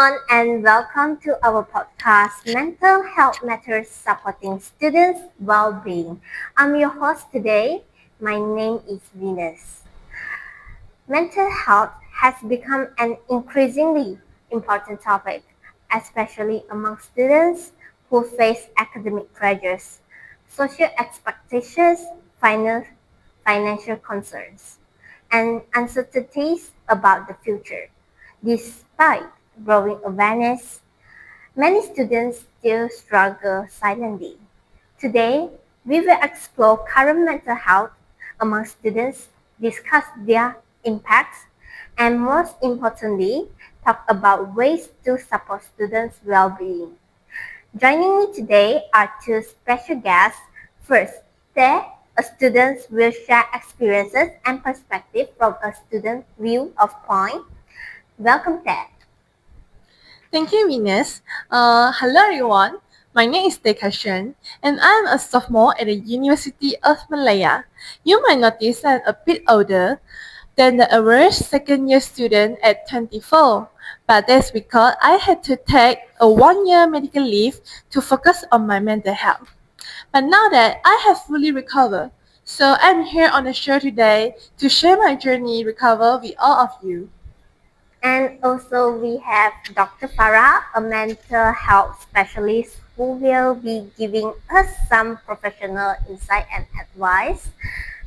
everyone, and welcome to our podcast, Mental Health Matters Supporting Students' Well-Being. I'm your host today. My name is Venus. Mental health has become an increasingly important topic, especially among students who face academic pressures, social expectations, financial concerns, and uncertainties about the future. Despite growing awareness, many students still struggle silently. Today, we will explore current mental health among students, discuss their impacts, and most importantly, talk about ways to support students' well-being. Joining me today are two special guests. First, Te, a student will share experiences and perspective from a student view of point. Welcome, Te. Thank you, Venus. Hello, everyone. My name is Shuen, and I'm a sophomore at the University of Malaya. You might notice I'm a bit older than the average second-year student at 24, but that's because I had to take a one-year medical leave to focus on my mental health. But now that I have fully recovered, so I'm here on the show today to share my journey recover with all of you. And also we have Dr. Farah, a mental health specialist who will be giving us some professional insight and advice.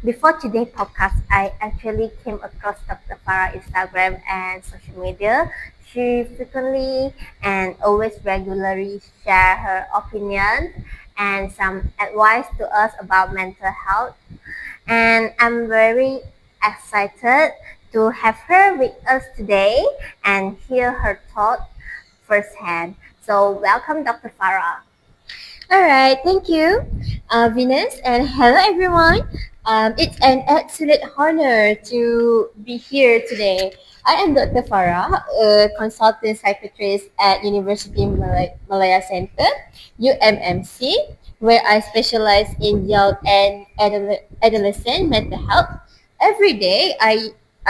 Before today's podcast, I actually came across Dr. Farah Instagram and social media. She frequently and always regularly share her opinion and some advice to us about mental health, and I'm very excited to have her with us today and hear her thoughts firsthand. So, welcome, Dr. Farah. All right, thank you, Venus, and hello everyone. It's an absolute honor to be here today. I am Dr. Farah, a consultant psychiatrist at University Malaya Center, UMMC, where I specialize in young and adolescent mental health. Every day,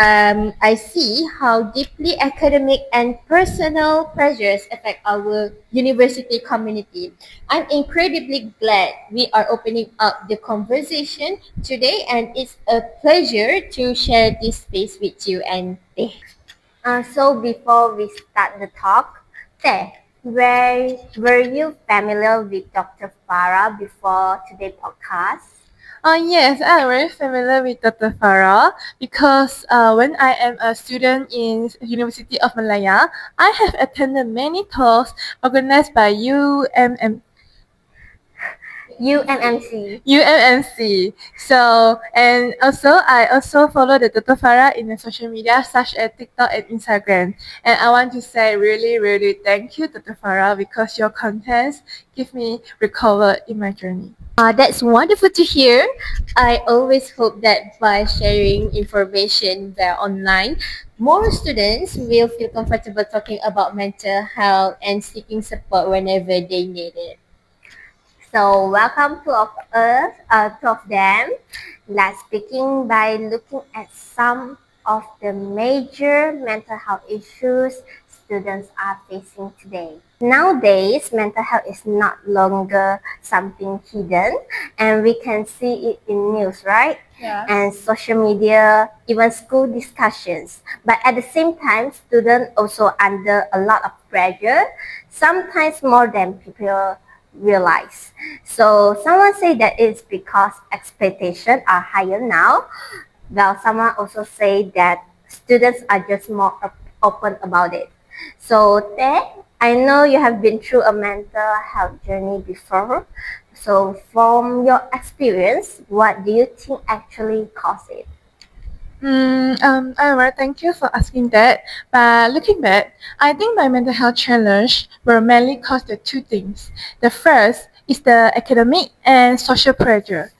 I see how deeply academic and personal pressures affect our university community. I'm incredibly glad we are opening up the conversation today, and it's a pleasure to share this space with you and Teh. So, before we start the talk, Te, were you familiar with Dr. Farah before today's podcast? Yes, I'm very familiar with Dr. Farah because when I am a student in University of Malaya, I have attended many talks organized by UMMC. UMMC. So, and also I also follow the Dr. Farah in the social media such as TikTok and Instagram. And I want to say really, really thank you, Dr. Farah, because your contents give me recover in my journey. That's wonderful to hear. I always hope that by sharing information there online, more students will feel comfortable talking about mental health and seeking support whenever they need it. So, welcome two of them. Let's begin by looking at some of the major mental health issues students are facing today. Nowadays, mental health is not longer something hidden, and we can see it in news, right? Yeah. And social media, even school discussions. But at the same time, students also under a lot of pressure, sometimes more than people realize. So someone say that it's because expectations are higher now. Well, someone also say that students are just more open about it. So Te, I know you have been through a mental health journey before. So from your experience, what do you think actually caused it? Alright, thank you for asking that. But looking back, I think my mental health challenge were mainly caused by two things. The first is the academic and social pressure,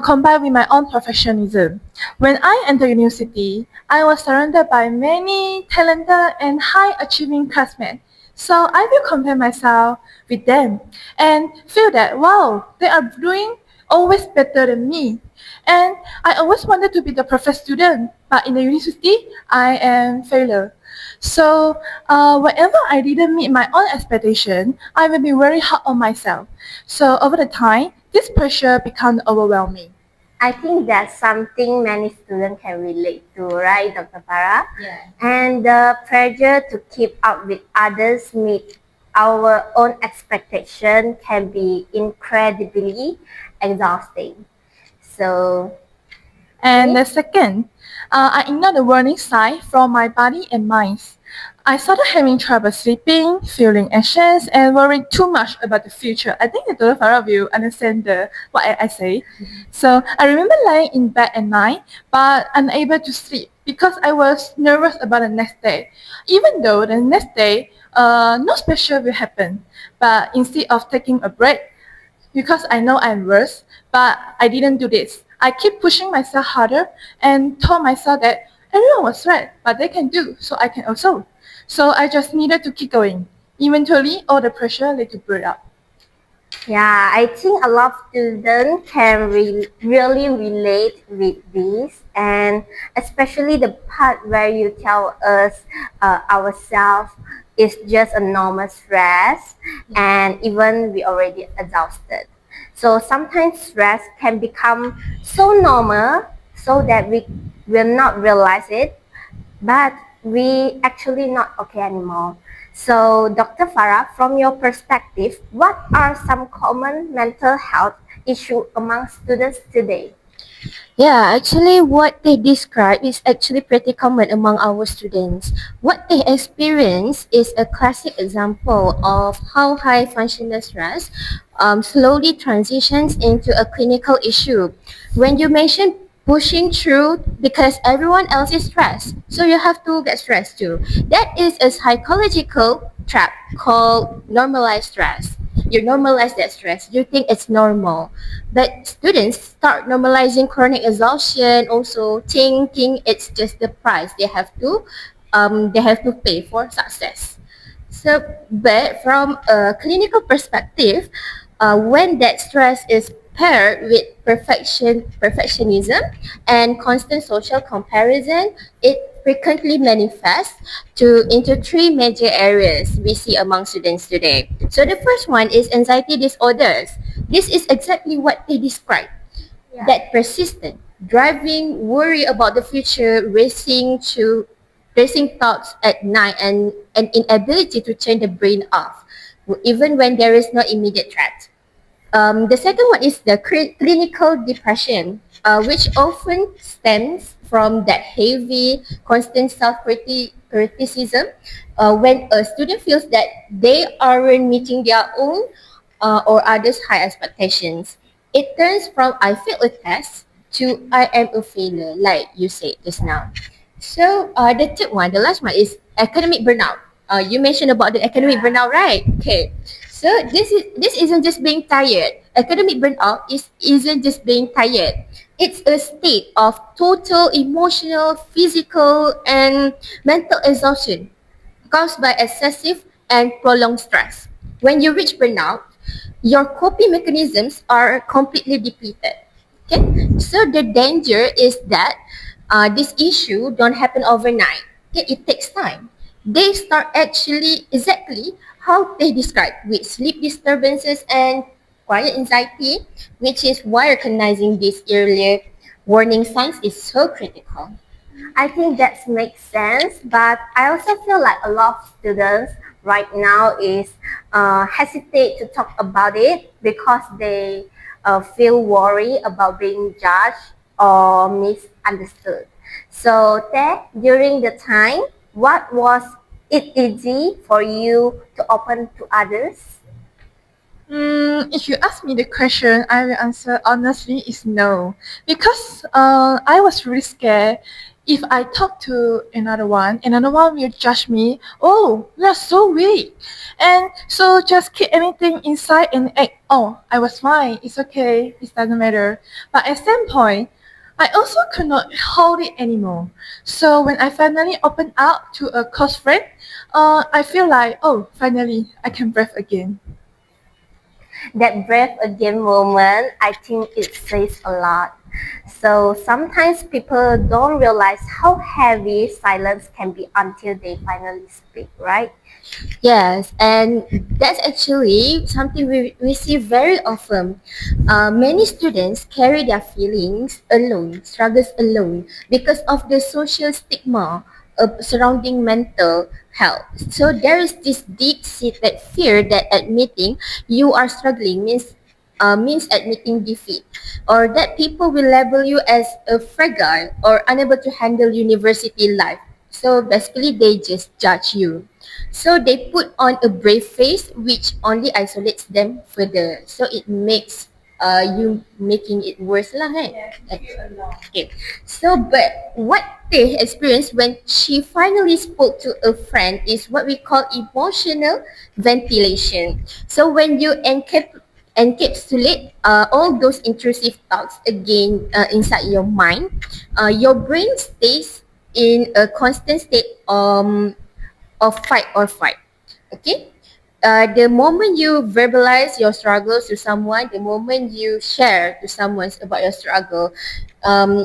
combined with my own perfectionism. When I entered university, I was surrounded by many talented and high-achieving classmates. So I will compare myself with them and feel that, wow, they are doing always better than me. And I always wanted to be the perfect student, but in the university, I am failure. So whenever I didn't meet my own expectation, I will be very hard on myself. So over the time, this pressure becomes overwhelming. I think that's something many students can relate to, right, Dr. Farah? Yeah. And the pressure to keep up with others meet our own expectation can be incredibly exhausting. So, And Vinny? the second, I ignored the warning sign from my body and mind. I started having trouble sleeping, feeling anxious, and worrying too much about the future. I think the total of you understand what I say. So I remember lying in bed at night, but unable to sleep because I was nervous about the next day. Even though the next day, no special will happen. But instead of taking a break, because I know I'm worse, but I didn't do this. I keep pushing myself harder and told myself that everyone was right, but they can do, so I can also. So I just needed to keep going. Eventually, all the pressure led to burnout. Yeah, I think a lot of students can really relate with this, and especially the part where you tell us ourselves it's just a normal stress, and even we already exhausted. So sometimes stress can become so normal so that we will not realize it, but we actually not okay anymore. So, Dr. Farah, from your perspective, what are some common mental health issues among students today? Yeah, actually, what they describe is actually pretty common among our students. What they experience is a classic example of how high functional stress slowly transitions into a clinical issue. When you mention pushing through because everyone else is stressed, so you have to get stressed too. That is a psychological trap called normalized stress. You normalize that stress. You think it's normal. But students start normalizing chronic exhaustion, also thinking it's just the price they have to pay for success. So, but from a clinical perspective, when that stress is paired with perfectionism and constant social comparison, it frequently manifests into three major areas we see among students today. So the first one is anxiety disorders. This is exactly what they describe. That persistent, driving worry about the future, racing thoughts at night, and an inability to turn the brain off, even when there is no immediate threat. The second one is the clinical depression, which often stems from that heavy, constant self-criticism when a student feels that they aren't meeting their own or others' high expectations. It turns from I failed a test to I am a failure, like you said just now. So the third one, the last one is academic burnout. You mentioned about the academic burnout, right? Okay. So this isn't just being tired. Academic burnout isn't just being tired. It's a state of total emotional, physical, and mental exhaustion caused by excessive and prolonged stress. When you reach burnout, your coping mechanisms are completely depleted. Okay, so the danger is that this issue don't happen overnight. Okay, it takes time. They start actually exactly how they describe with sleep disturbances and quiet anxiety, which is why recognizing these earlier warning signs is so critical. I think that makes sense, but I also feel like a lot of students right now is hesitate to talk about it because they feel worried about being judged or misunderstood. So, Ted, during the time, what was it easy for you to open to others? If you ask me the question, I will answer honestly is no. Because I was really scared. If I talk to another one will judge me. Oh, you are so weak. And so just keep everything inside and act, oh, I was fine. It's okay. It doesn't matter. But at some point, I also could not hold it anymore. So when I finally opened up to a close friend, I feel like, oh, finally, I can breathe again. That breath again moment, I think it says a lot. So sometimes people don't realize how heavy silence can be until they finally speak, right? Yes, and that's actually something we see very often. Many students carry their feelings alone, struggles alone, because of the social stigma surrounding mental health. So there is this deep-seated fear that admitting you are struggling means admitting defeat, or that people will label you as a fragile or unable to handle university life. So basically, they just judge you. So they put on a brave face, which only isolates them further. So it makes you making it worse lah, kan? Okay. So, but what they experienced when she finally spoke to a friend is what we call emotional ventilation. So when you encapsulate all those intrusive thoughts again inside your mind, your brain stays in a constant state of fight or fight. Okay? The moment you verbalize your struggles to someone, the moment you share to someone about your struggle,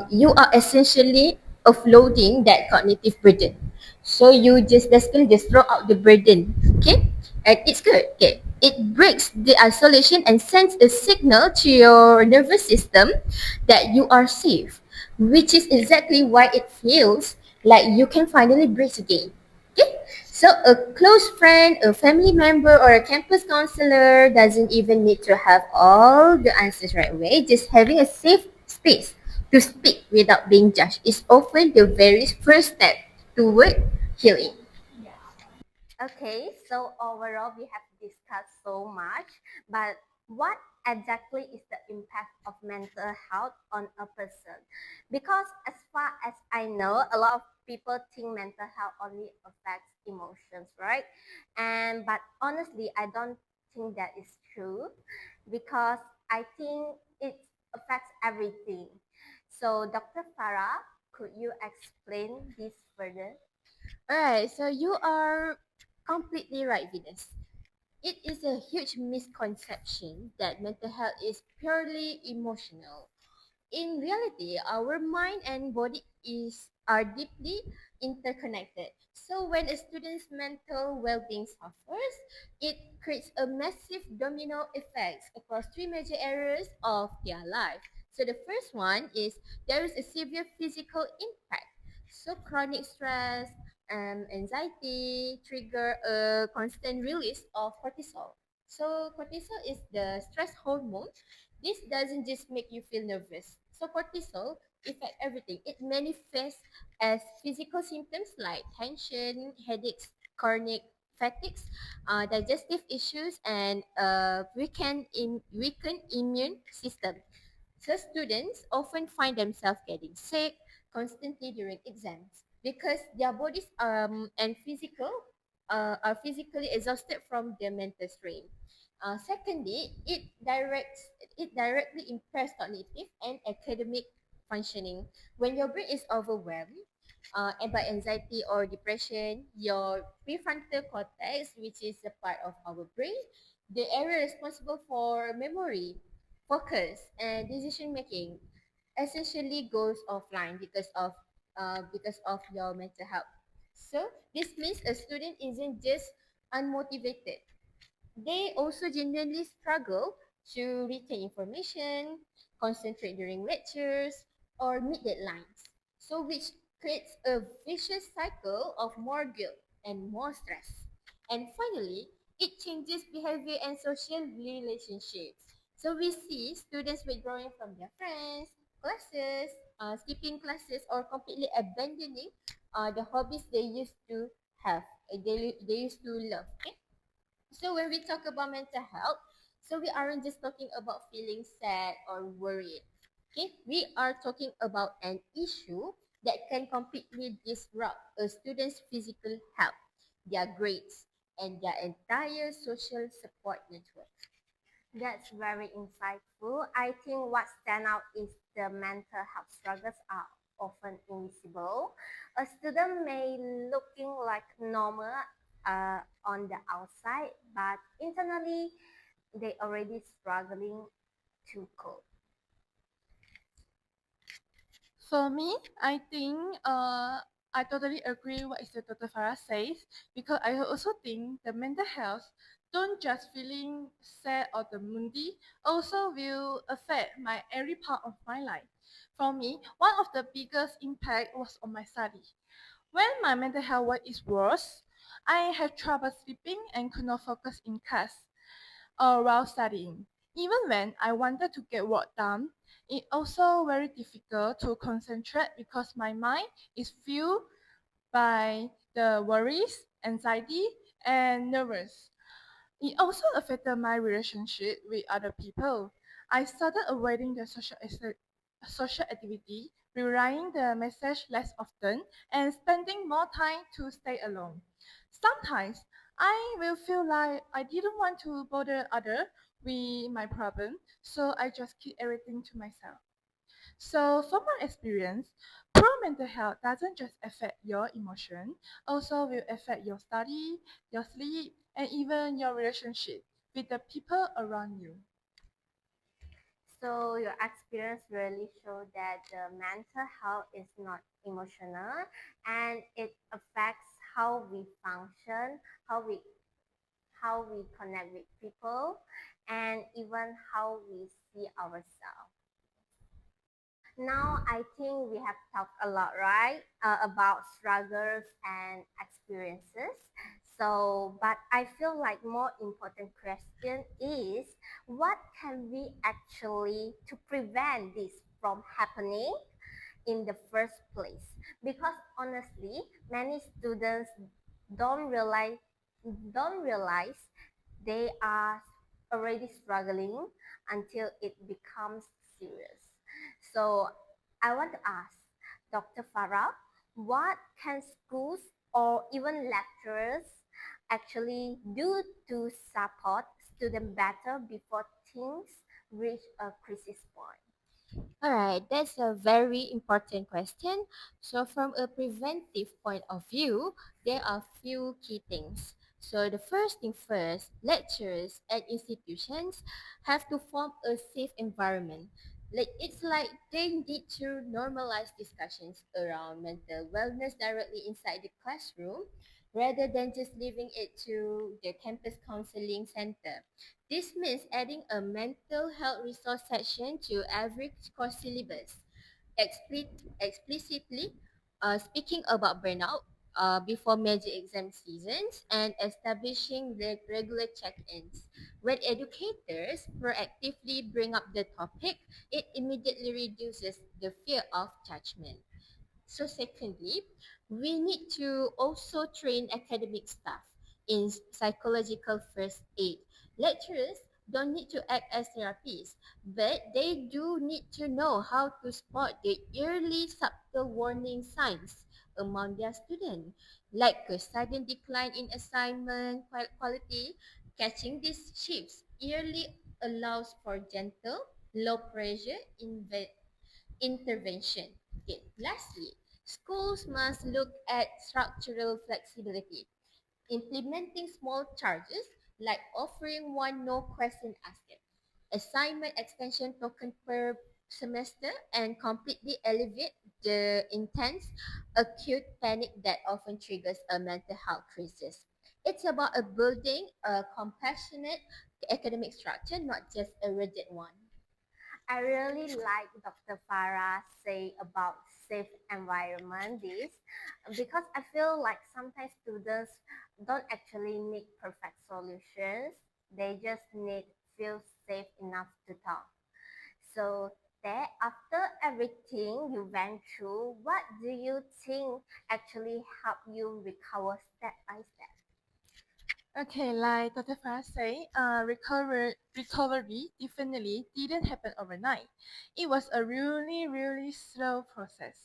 you are essentially offloading that cognitive burden. So you just basically just throw out the burden. Okay? And it's good. Okay. It breaks the isolation and sends a signal to your nervous system that you are safe, which is exactly why it feels like you can finally breathe again. Okay? So a close friend, a family member, or a campus counselor doesn't even need to have all the answers right away. Just having a safe space to speak without being judged is often the very first step toward healing. Okay, so overall we have discussed so much, but what exactly is the impact of mental health on a person? Because as far as I know, a lot of people think mental health only affects emotions, right? And but honestly, I don't think that is true because I think it affects everything. So Dr. Farah, could you explain this further? Alright, so you are completely right, Venus. It is a huge misconception that mental health is purely emotional. In reality, our mind and body are deeply interconnected. So when a student's mental well-being suffers, it creates a massive domino effect across three major areas of their life. So the first one is there is a severe physical impact. So chronic stress and anxiety trigger a constant release of cortisol. So cortisol is the stress hormone. This doesn't just make you feel nervous. So cortisol affect everything. It manifests as physical symptoms like tension, headaches, chronic fatigues, digestive issues, and weakened immune system. So students often find themselves getting sick constantly during exams because their bodies and physical are physically exhausted from the mental strain. Secondly, it directly impairs cognitive and academic functioning. When your brain is overwhelmed and by anxiety or depression, your prefrontal cortex, which is a part of our brain, the area responsible for memory, focus, and decision making, essentially goes offline because of your mental health. So this means a student isn't just unmotivated, they also genuinely struggle to retain information, concentrate during lectures, or meet deadlines. So, which creates a vicious cycle of more guilt and more stress. And finally, it changes behavior and social relationships. So, we see students withdrawing from their friends, classes, skipping classes, or completely abandoning the hobbies they used to have, they used to love. Okay? So when we talk about mental health, so we aren't just talking about feeling sad or worried. Okay, we are talking about an issue that can completely disrupt a student's physical health, their grades, and their entire social support network. That's very insightful. I think what stands out is the mental health struggles are often invisible. A student may looking like normal on the outside, but internally they already struggling to cope. For me, I think I totally agree what is the Dr. Farah says because I also think the mental health don't just feeling sad or the moody also will affect my every part of my life. For me, one of the biggest impact was on my study. When my mental health is worse, I have trouble sleeping and could not focus in class or while studying. Even when I wanted to get work done, it also very difficult to concentrate because my mind is filled by the worries, anxiety, and nervous. It also affected my relationship with other people. I started avoiding the social activity, relying the message less often, and spending more time to stay alone. Sometimes I will feel like I didn't want to bother other with my problem, so I just keep everything to myself. So from my experience, poor mental health doesn't just affect your emotion, also will affect your study, your sleep, and even your relationship with the people around you. So your experience really showed that the mental health is not emotional and it affects how we function, how we connect with people, and even how we see ourselves. Now I think we have talked a lot, right, about struggles and experiences. So, but I feel like more important question is what can we actually to prevent this from happening in the first place? Because honestly, many students don't realize don't realize they are already struggling until it becomes serious. So I want to ask Dr. Farah, what can schools or even lecturers actually do to support students better before things reach a crisis point? All right, that's a very important question. So, from a preventive point of view, there are few key things. So, the first thing first, lecturers and institutions have to form a safe environment. It's like they need to normalize discussions around mental wellness directly inside the classroom rather than just leaving it to the campus counseling center. This means adding a mental health resource section to every course syllabus, explicitly speaking about burnout before major exam seasons and establishing the regular check-ins. When educators proactively bring up the topic, it immediately reduces the fear of judgment. So secondly, we need to also train academic staff in psychological first aid. Lecturers don't need to act as therapists, but they do need to know how to spot the early subtle warning signs among their students, like a sudden decline in assignment quality. Catching these shifts early allows for gentle, low pressure intervention. Okay. Lastly, schools must look at structural flexibility, implementing small charges like offering one no question asked, assignment extension token per semester, and completely alleviate the intense acute panic that often triggers a mental health crisis. It's about a building a compassionate academic structure, not just a rigid one. I really like Dr. Farah say about safe environment this because I feel like sometimes students don't actually need perfect solutions. They just need feel safe enough to talk. So that after everything you went through, what do you think actually helped you recover step by step? Okay, like Dr. Farah say, recovery definitely didn't happen overnight. It was a really, really slow process.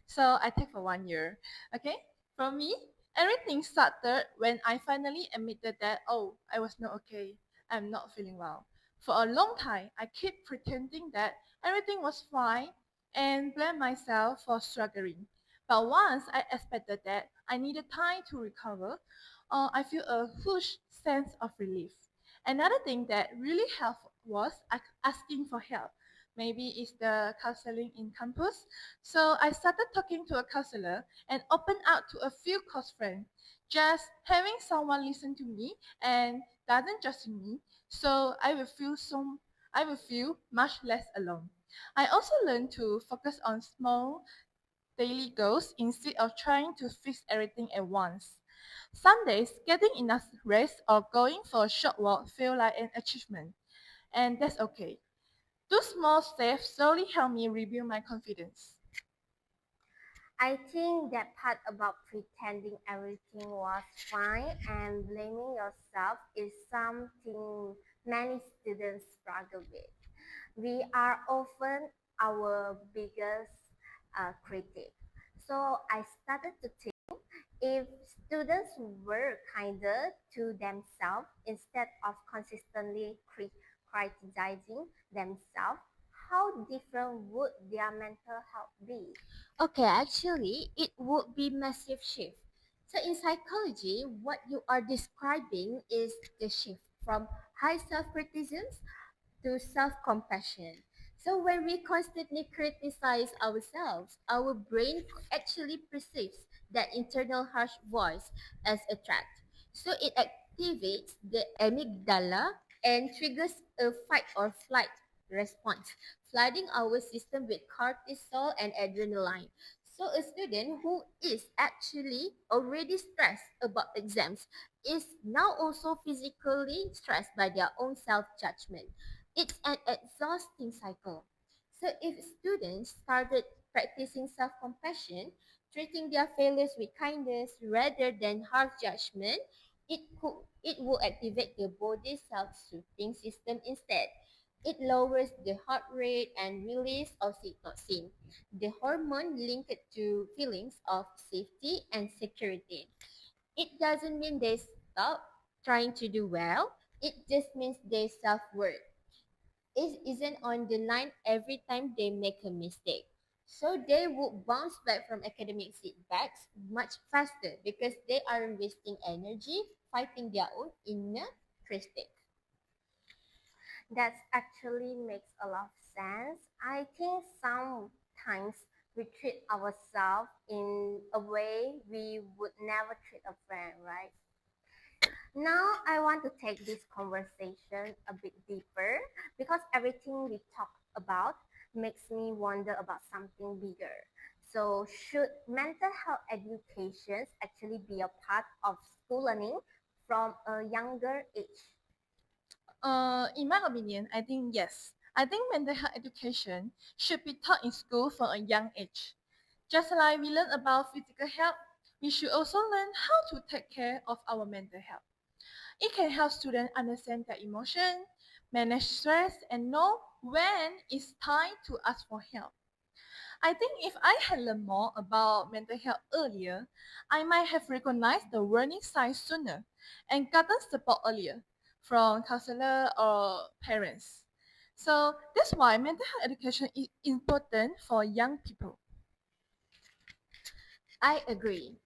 So I take for 1 year. Okay, for me, everything started when I finally admitted that, oh, I was not okay. I'm not feeling well. For a long time, I kept pretending that everything was fine and blame myself for struggling. But once I expected that I needed time to recover, I feel a huge sense of relief. Another thing that really helped was asking for help. Maybe it's the counseling in campus. So I started talking to a counselor and opened out to a few close friends. Just having someone listen to me and doesn't judge me, so I will feel much less alone. I also learned to focus on small daily goals instead of trying to fix everything at once. Some days, getting enough rest or going for a short walk feel like an achievement, and that's okay. Those small steps slowly help me rebuild my confidence. I think that part about pretending everything was fine and blaming yourself is something many students struggle with. We are often our biggest critic. So I started to think, if students were kinder to themselves instead of consistently criticizing themselves, how different would their mental health be? Okay, actually, it would be massive shift. So in psychology, what you are describing is the shift from high self-criticism to self-compassion. So when we constantly criticize ourselves, our brain actually perceives that internal harsh voice as a threat. So it activates the amygdala and triggers a fight or flight response, flooding our system with cortisol and adrenaline. So a student who is actually already stressed about exams is now also physically stressed by their own self-judgment. It's an exhausting cycle. So if students started practicing self-compassion, treating their failures with kindness rather than harsh judgment, it will activate the body's self-soothing system instead. It lowers the heart rate and release oxytocin, the hormone linked to feelings of safety and security. It doesn't mean they stop trying to do well. It just means their self-worth isn't on the line every time they make a mistake. So they would bounce back from academic setbacks much faster because they aren't wasting energy fighting their own inner critic. That actually makes a lot of sense. I think sometimes we treat ourselves in a way we would never treat a friend, right? Now I want to take this conversation a bit deeper because everything we talk about makes me wonder about something bigger. So should mental health education actually be a part of school learning from a younger age? In my opinion, I think yes. I think mental health education should be taught in school from a young age. Just like we learn about physical health, we should also learn how to take care of our mental health. It can help students understand their emotion, manage stress, and know when it's time to ask for help. I think if I had learned more about mental health earlier, I might have recognized the warning signs sooner and gotten support earlier from counselor or parents. So that's why mental health education is important for young people. I agree.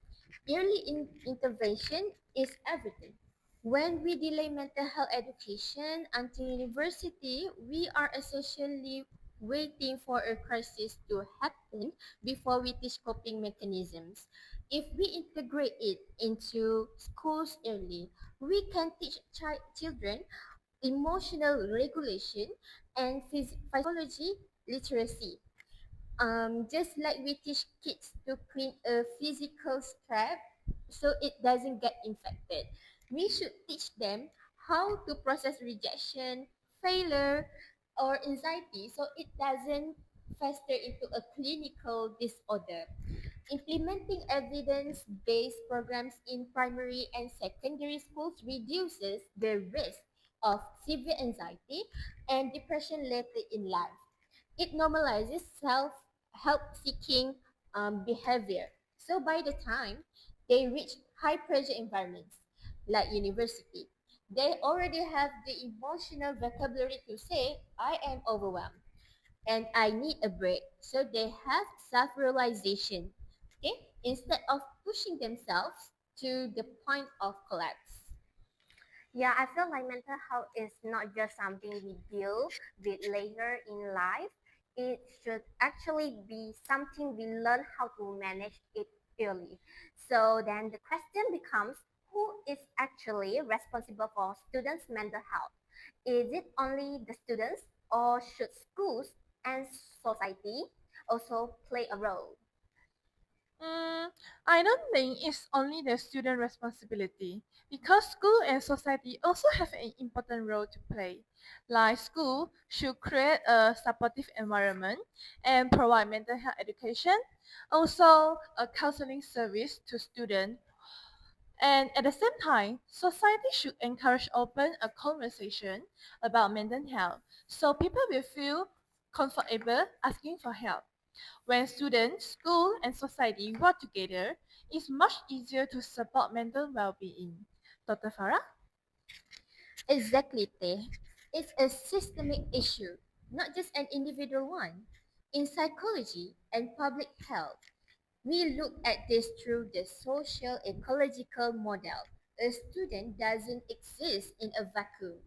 Early intervention is everything. When we delay mental health education until university, we are essentially waiting for a crisis to happen before we teach coping mechanisms. If we integrate it into schools early, we can teach children emotional regulation and physiology literacy. Just like we teach kids to clean a physical scrap so it doesn't get infected, we should teach them how to process rejection, failure, or anxiety so it doesn't fester into a clinical disorder. Implementing evidence-based programs in primary and secondary schools reduces the risk of severe anxiety and depression later in life. It normalizes self-help seeking behavior. So by the time they reach high pressure environments like university, they already have the emotional vocabulary to say, I am overwhelmed and I need a break. So they have self-realization, instead of pushing themselves to the point of collapse. Yeah, I feel like mental health is not just something we deal with later in life. It should actually be something we learn how to manage it early. So then the question becomes, who is actually responsible for students' mental health? Is it only the students, or should schools and society also play a role? Mm, I don't think it's only the student responsibility because school and society also have an important role to play. Like school should create a supportive environment and provide mental health education, also a counseling service to students. And at the same time, society should encourage open a conversation about mental health so people will feel comfortable asking for help. When students, school, and society work together, it's much easier to support mental well-being. Dr. Farah? Exactly, Teh. It's a systemic issue, not just an individual one. In psychology and public health, we look at this through the social ecological model. A student doesn't exist in a vacuum.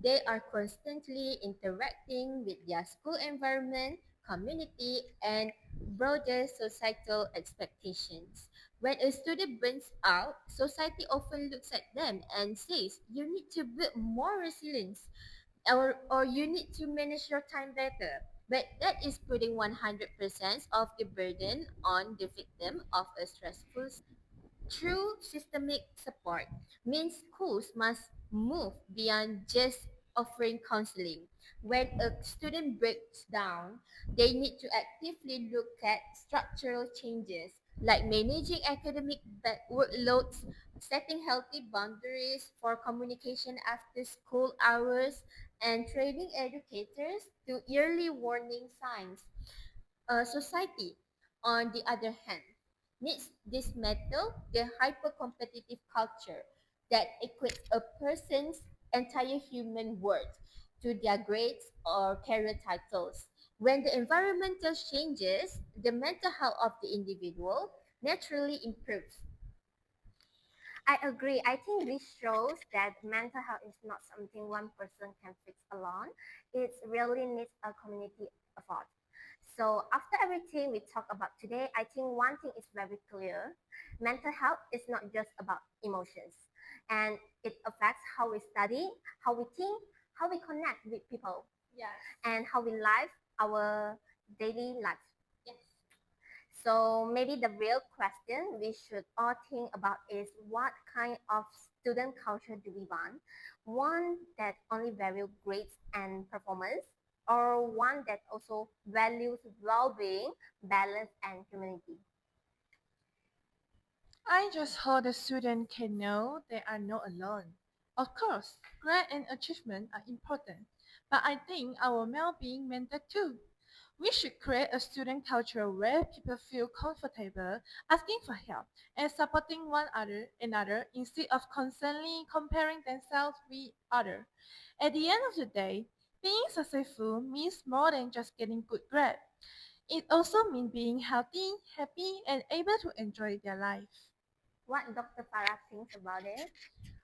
They are constantly interacting with their school environment, community, and broader societal expectations. When a student burns out, society often looks at them and says, you need to build more resilience or you need to manage your time better. But that is putting 100% of the burden on the victim of a stressful. True systemic support means schools must move beyond just offering counseling. When a student breaks down, they need to actively look at structural changes like managing academic workloads, setting healthy boundaries for communication after school hours, and training educators to early warning signs. Society, on the other hand, needs dismantle the hyper-competitive culture that equates a person's entire human worth to their grades or career titles. When the environmental changes, the mental health of the individual naturally improves. I agree. I think this shows that mental health is not something one person can fix alone. It really needs a community effort. So after everything we talked about today, I think one thing is very clear. Mental health is not just about emotions. And it affects how we study, how we think, how we connect with people, Yes. and how we live our daily life. Yes. So maybe the real question we should all think about is, what kind of student culture do we want? One that only values grades and performance, or one that also values well-being, balance, and humanity? I just hope the student can know they are not alone. Of course, grade and achievement are important, but I think our well-being matters too. We should create a student culture where people feel comfortable asking for help and supporting one another instead of constantly comparing themselves with others. At the end of the day, being successful means more than just getting good grades. It also means being healthy, happy, and able to enjoy their life. What Dr. Farah thinks about it?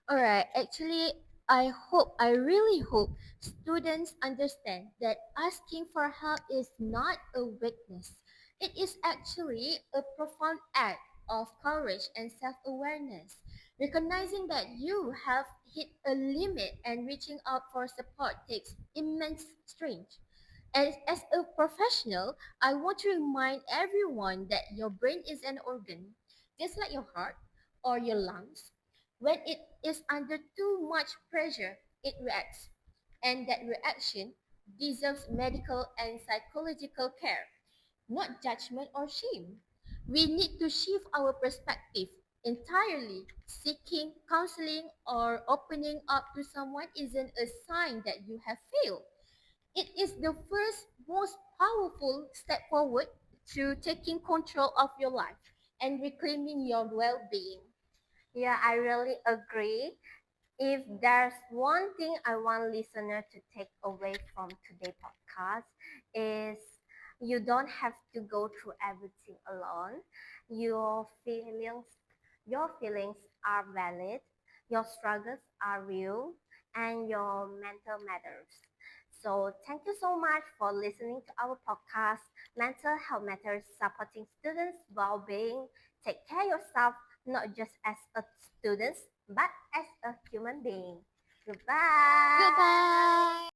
Alright, actually, I really hope students understand that asking for help is not a weakness. It is actually a profound act of courage and self-awareness. Recognizing that you have hit a limit and reaching out for support takes immense strength. As a professional, I want to remind everyone that your brain is an organ, just like your heart or your lungs. When it is under too much pressure, it reacts, and that reaction deserves medical and psychological care, not judgment or shame. We need to shift our perspective entirely. Seeking counseling or opening up to someone isn't a sign that you have failed. It is the first, most powerful step forward to taking control of your life and reclaiming your well-being. Yeah, I really agree. If there's one thing I want listener to take away from today's podcast is, you don't have to go through everything alone. Your feelings your feelings are valid. Your struggles are real and your mental matters. So thank you so much for listening to our podcast, Mental Health Matters, supporting students' well-being. Take care of yourself, not just as a student, but as a human being. Goodbye. Goodbye.